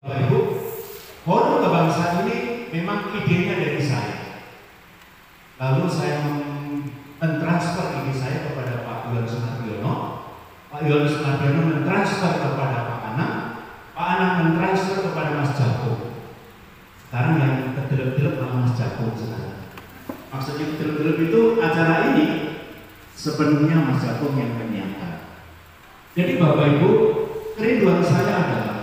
Bapak Ibu, forum kebangsaan ini memang idenya dari saya. Lalu saya mentransfer ide saya kepada Pak Yohanes Mardiono. Pak Yohanes Mardiono mentransfer kepada Pak Anang. Pak Anang mentransfer kepada Mas Jakob. Sekarang yang kedelep-delep sama Mas Jakob sekarang. Maksudnya kedelep-delep itu acara ini sepenuhnya Mas Jakob yang menyiapkan. Jadi Bapak Ibu, kerinduan saya adalah,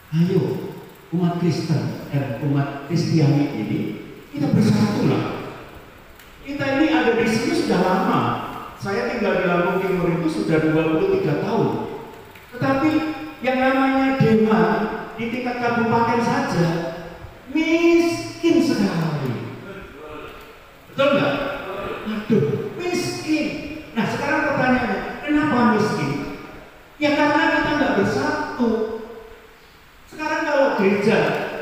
ayo umat Kristen dan umat Kristiani ini kita bersatulah. Kita ini ada di sini sudah lama. Saya tinggal di Lampung Timur itu sudah 23 tahun. Tetapi yang namanya Dema di tingkat kabupaten saja miskin sekali. Betul nggak? Aduh, miskin. Nah sekarang pertanyaannya, kenapa miskin? Ya karena kita nggak bersatu. Sekarang kalau gereja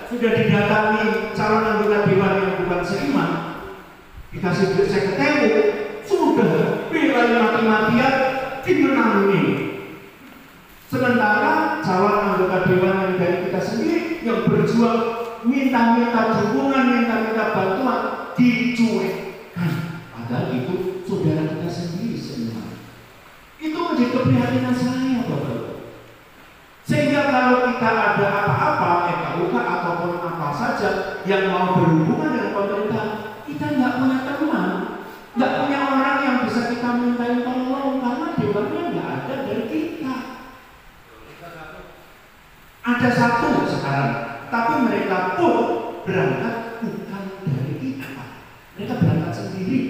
sudah didatangi calon anggota dewan yang bukan seiman, dikasih duit sekretariat, sudah nilai mati-matian dimenangi. Sementara calon anggota dewan yang dari kita sendiri yang berjuang minta-minta dukungan, minta-minta bantuan dicuekkan. Padahal itu saudara kita sendiri seiman. Itu menjadi keprihatinan saya, Bapak. Sehingga kalau kita ada apa-apa, FKUK ataupun apa saja yang mau berhubungan dengan pemerintah, kita nggak punya teman, nggak punya orang yang bisa kita mintain tolong karena dewannya nggak ada dari kita. Ada satu sekarang, tapi mereka pun berangkat bukan dari kita, mereka berangkat sendiri.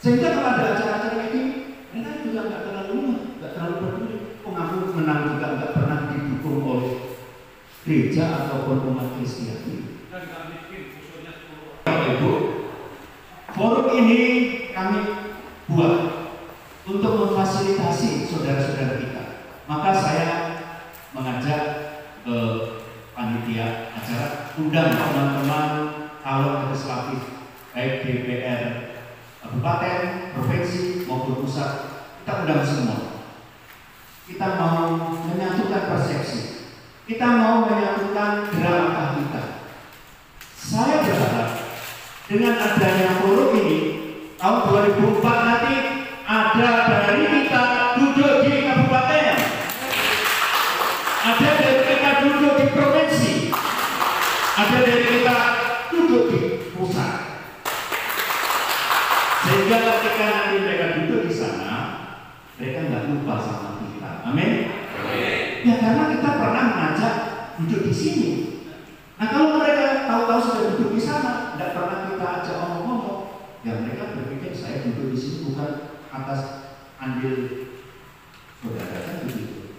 Sehingga kalau ada acara-acara kayak gini, mereka juga nggak terlalu peduli. Mengaku menang juga nggak pernah didukung oleh gereja ataupun umat Kristiani. Bapak Ibu, forum ini kami buat untuk memfasilitasi saudara-saudara kita. Maka saya mengajak panitia acara, undang teman-teman calon legislatif baik DPR kabupaten, provinsi maupun pusat, kita undang semua. Kita mau menyatukan persepsi, kita mau menyatukan gerak langkah kita. Saya berharap dengan adanya forum ini tahun 2004 nanti ada dari kita duduk di kabupaten, ada dari kita duduk di provinsi, ada dari kita duduk di pusat. Sehingga ketika nanti mereka duduk di sana, mereka nggak lupa sama kita. Amin. Ya karena kita pernah mengajak duduk di sini. Nah kalau mereka tahu-tahu sudah duduk di sana, tidak pernah kita ajak ngomong-ngomong, ya mereka berpikir saya duduk di sini bukan atas andil saudara kan begitu.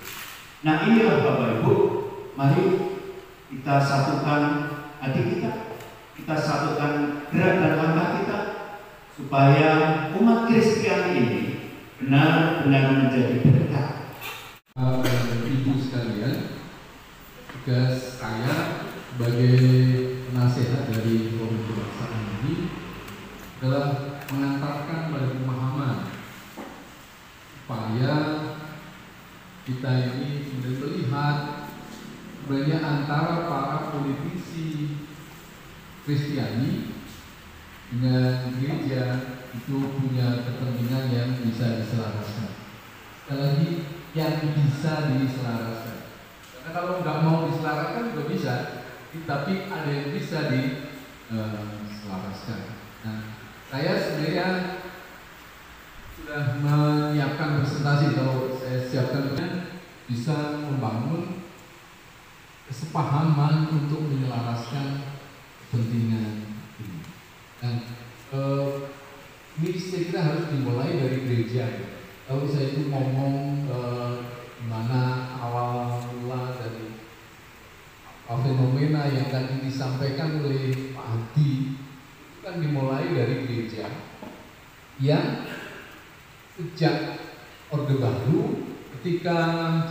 Nah inilah Bapak Ibu, mari kita satukan hati kita satukan gerak dan langkah kita supaya umat Kristiani ini benar-benar menjadi berkat. Ibu sekalian, tugas saya sebagai penasihat dari forum kebangsaan ini adalah mengantarkan pada pemahaman supaya kita ini melihat sebenarnya antara para politisi Kristiani dengan gereja itu punya kepentingan yang bisa diselaraskan. Sekali lagi, yang bisa diselaraskan. Karena kalau nggak mau diselaraskan juga bisa, tapi ada yang bisa diselaraskan. Nah, saya sebenarnya sudah menyiapkan presentasi. Kalau saya siapkan bisa membangun kesepahaman untuk menyelaraskan kepentingan ini. Dan ini saya kira harus dimulai dari gereja. Kalau saya itu ngomong mana awal mula dari fenomena yang tadi disampaikan oleh Pak Hadi, itu kan dimulai dari gereja yang sejak Orde Baru ketika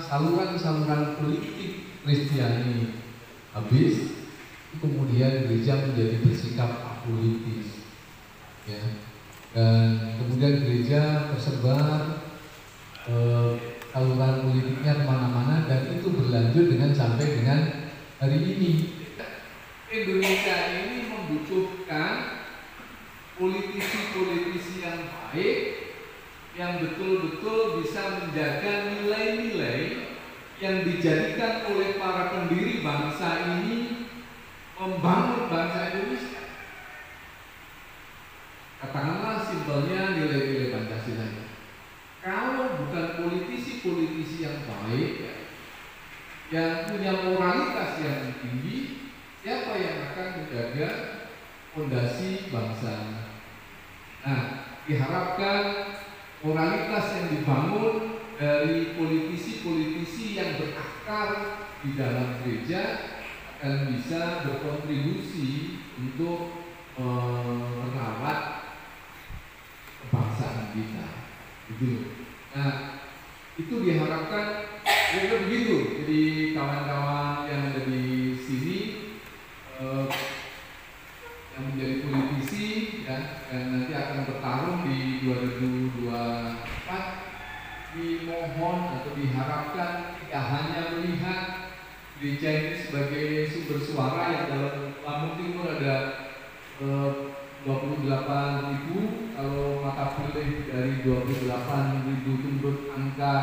saluran-saluran politik Kristiani habis, kemudian gereja menjadi bersikap apolitis, ya. Dan kemudian gereja tersebar saluran politiknya kemana-mana, dan itu berlanjut dengan sampai dengan hari ini. Indonesia ini membutuhkan politisi-politisi yang baik, yang betul-betul bisa menjaga nilai-nilai yang dijadikan oleh para pendiri bangsa ini membangun bangsa Indonesia. Katakanlah simpelnya nilai-nilai Pancasila. Kalau bukan politisi-politisi yang baik, yang punya moralitas yang tinggi, siapa yang akan menjaga fondasi bangsa? Nah, diharapkan moralitas yang dibangun dari politisi-politisi yang berakar di dalam gereja akan bisa berkontribusi untuk merawat kebangsaan kita. Gitu. Nah, itu diharapkan kira-kira begitu. Jadi kawan-kawan yang ada di sini yang menjadi politisi ya, dan nanti akan bertarung di 2024, dimohon atau diharapkan tidak hanya melihat gereja ini sebagai sumber suara yang dalam Lampung Timur ada 28.000, kalau mata pilih dari 28.000 turut angka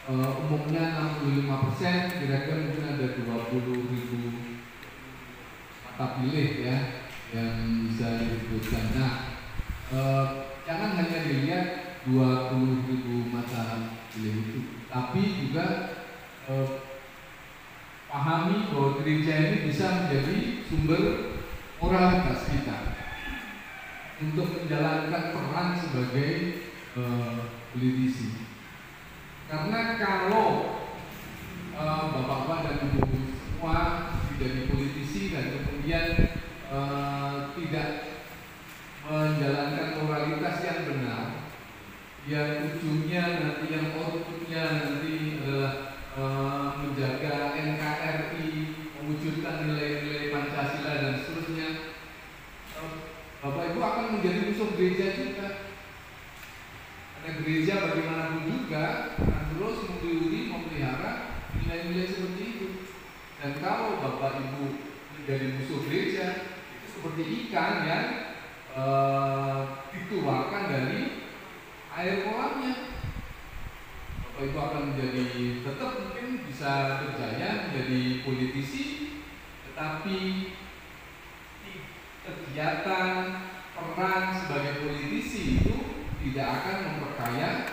umumnya 65%, kira-kira mungkin ada 20.000 mata pilih ya yang bisa disebutkan. Nah, jangan hanya dilihat 20.000 mata pilih itu, tapi juga pahami bahwa gereja ini bisa menjadi sumber moralitas kita untuk menjalankan peran sebagai politisi. Karena kalau bapak-bapak dan ibu semua menjadi politisi dan kemudian tidak menjalankan moralitas yang benar, yang ujungnya nanti, yang outputnya nanti adalah menjaga NKRI, mewujudkan nilai-nilai Pancasila dan seterusnya, Bapak Ibu akan menjadi musuh gereja juga. Karena gereja bagaimanapun juga akan terus memelihara nilai-nilai seperti itu. Dan kalau Bapak Ibu menjadi musuh gereja, itu seperti ikan yang dikeluarkan dari air kolamnya. Bapak Ibu akan menjadi, tetap mungkin bisa berjaya menjadi politisi, tetapi kegiatan peran sebagai politisi itu tidak akan memperkaya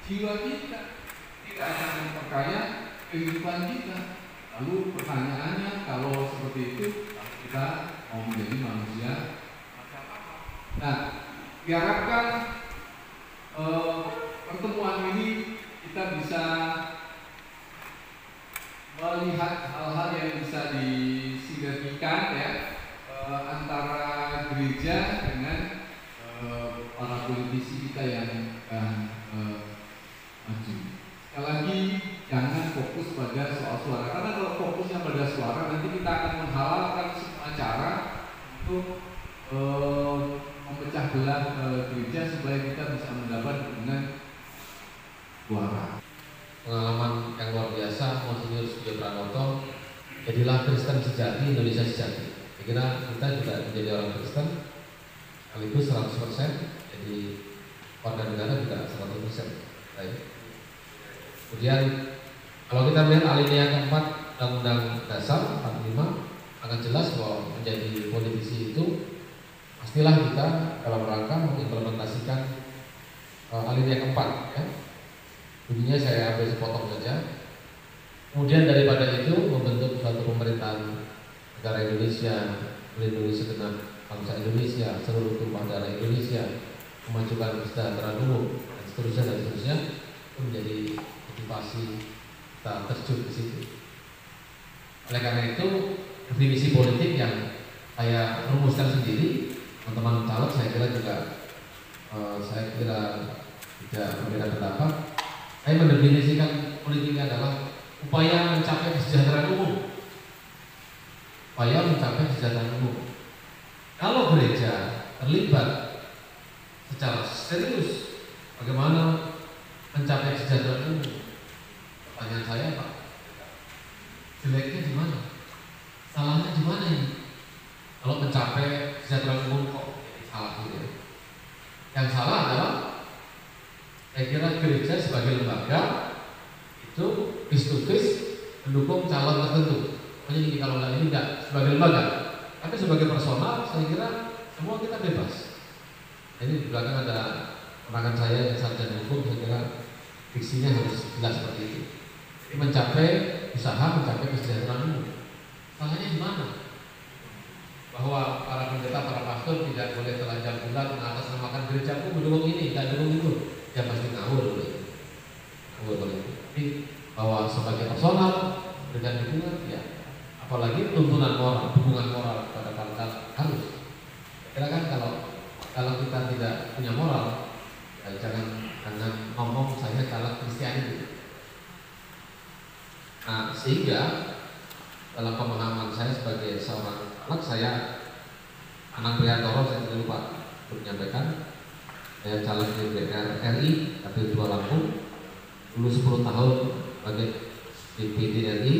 jiwa kita, tidak akan memperkaya kehidupan kita. Lalu pertanyaannya, kalau seperti itu, kita mau menjadi manusia macam apa? Nah, diharapkan pertemuan ini kita bisa melihat hal-hal yang bisa disinergikan ya, antara gereja dengan para politisi kita yang akan maju. Sekali lagi, jangan fokus pada soal suara, karena kalau fokusnya pada suara, nanti kita akan menghalalkan semua cara untuk memecah belah gereja supaya kita bisa mendapat dukungan suara. Pengalaman yang luar biasa, Monsinyur Sugio Pranoto, jadilah Kristen sejati, Indonesia sejati. Saya kira kita juga menjadi orang Kristen sekaligus 100%, jadi warga negara juga 100%. Baik. Kemudian kalau kita melihat alinea keempat Undang-Undang Dasar 45, akan jelas bahwa menjadi politisi itu pastilah kita dalam rangka mengimplementasikan alinea keempat ya. Bunyinya saya ambil sepotong saja. Kemudian daripada itu membentuk suatu pemerintahan negara Indonesia, melindungi segenap bangsa Indonesia, seluruh tumpah darah Indonesia, memajukan kesejahteraan umum dan seterusnya, itu menjadi motivasi kita terjun ke situ. Oleh karena itu, definisi politik yang saya rumuskan sendiri, teman-teman caleg saya kira juga tidak berbeda pendapat. Saya mendefinisikan politik adalah upaya mencapai kesejahteraan umum. Upaya mencapai kesejahteraan umum. Kalau gereja terlibat secara serius, bagaimana mencapai kesejahteraan umum? Pertanyaan saya, Pak, jeleknya di mana? mencapai kesejahteraan umum kok salah gitu ya. Yang salah adalah saya kira gereja sebagai lembaga itu face to face mendukung calon tertentu. Pokoknya ini kalau nggak ini enggak sebagai lembaga, tapi sebagai personal saya kira semua kita bebas. Ini di belakang ada rekan saya yang sarjana hukum, saya kira diksinya harus jelas seperti itu. Jadi mencapai mencapai kesejahteraan umum. Salahnya di mana? Bahwa para pendeta, para pastor tidak boleh telanjang bulat mengatasnamakan gerejaku mendukung ini, tidak dukung itu, ya pasti ngawur itu. Jadi bahwa sebagai personal dengan dukungan, ya apalagi tuntunan moral, dukungan moral kepada para harus. Kira kan kalau kita tidak punya moral, ya jangan ngomong saya caleg Kristiani. Nah, sehingga dalam pemahaman saya sebagai seorang anak, saya anak Priantoro, saya tidak lupa untuk menyampaikan, saya caleg DPR RI KPU 2 Lampung, dulu 10 tahun sebagai DPD RI,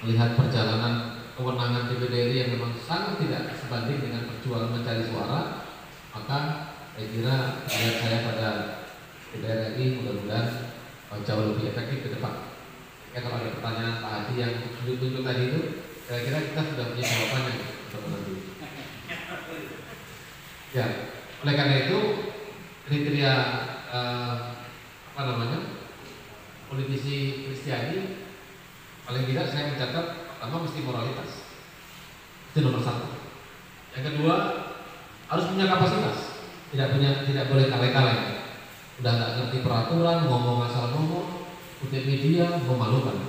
melihat perjalanan kewenangan DPD RI yang memang sangat tidak sebanding dengan perjuangan mencari suara, maka saya kira lihat saya pada DPR RI mudah-mudahan jauh lebih efektif ke depan. Ya, kalau ada pertanyaan Pak Hadi yang tunjuk-tunjuk tadi itu, kira-kira kita sudah punya jawabannya nanti. Ya, oleh karena itu kriteria politisi Kristiani paling tidak saya mencatat pertama mesti moralitas, itu nomor 1. Yang kedua harus punya kapasitas, tidak boleh kaleng-kaleng, udah nggak ngerti peraturan, ngomong asal ngomong, kutip media, memalukan.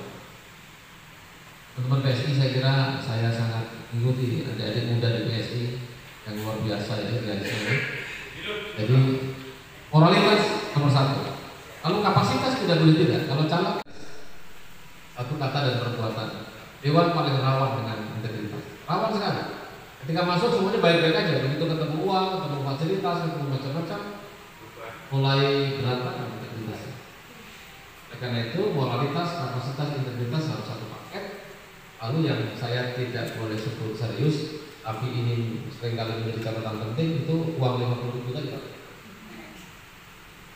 Teman-teman PSI saya kira saya sangat mengikuti adik-adik muda di PSI yang luar biasa ya di sini. Jadi moralitas nomor 1. Kalau kapasitas tidak boleh tidak. Kalau caleg satu kata dan perbuatan. Dewan paling rawan dengan integritas. Rawan sekali. Ketika masuk semuanya baik-baik aja. Begitu ketemu uang, ketemu fasilitas, ketemu macam-macam, mulai berantakan integritasnya. Karena itu moralitas, kapasitas, integritas harus satu paket. Lalu yang saya tidak boleh sebut serius, tapi ini seringkali menjadi catatan penting, itu uang 50.000 tadi Pak.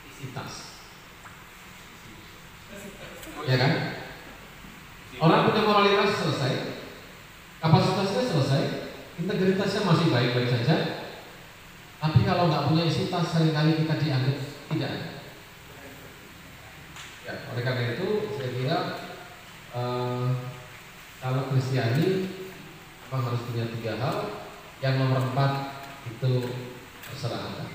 Isitas. Ya kan? Orang punya moralitas selesai, kapasitasnya selesai, integritasnya masih baik-baik saja. Tapi kalau nggak punya isitas, seringkali kita dianggap tidak. Ya, oleh karena itu saya kira kalau Kristiani memang harus punya 3 hal. Yang nomor 4 itu terserah Anda.